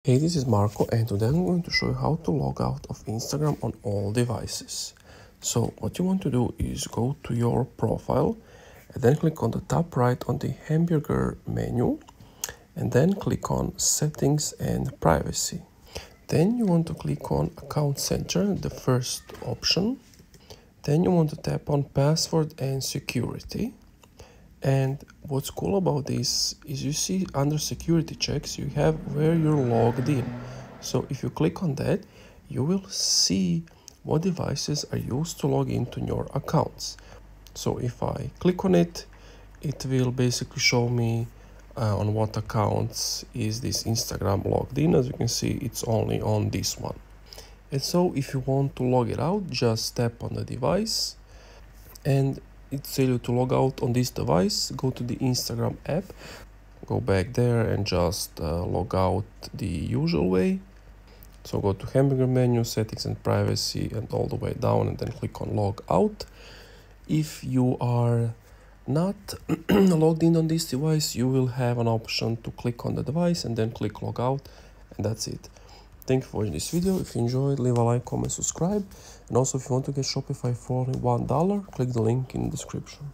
Hey, this is Marco, and today I'm going to show you how to log out of Instagram on all devices. So what you want to do is go to your profile and then click on the top right on the hamburger menu and then click on settings and privacy. Then you want to click on account center, the first option. Then you want to tap on password and security. And what's cool about this is you see under security checks you have where you're logged in. So if you click on that, you will see what devices are used to log into your accounts. So if I click on it, it will basically show me on what accounts is this Instagram logged in. As you can see, it's only on this one. And so if you want to log it out, just tap on the device and it tells you to log out on this device. Go to the Instagram app, go back there and just log out the usual way. So go to hamburger menu, settings and privacy, and all the way down, and then click on log out. If you are not logged in on this device, you will have an option to click on the device and then click log out, and that's it. Thank you for watching this video. If you enjoyed, leave a like, comment, subscribe. And also if you want to get Shopify for only $1, click the link in the description.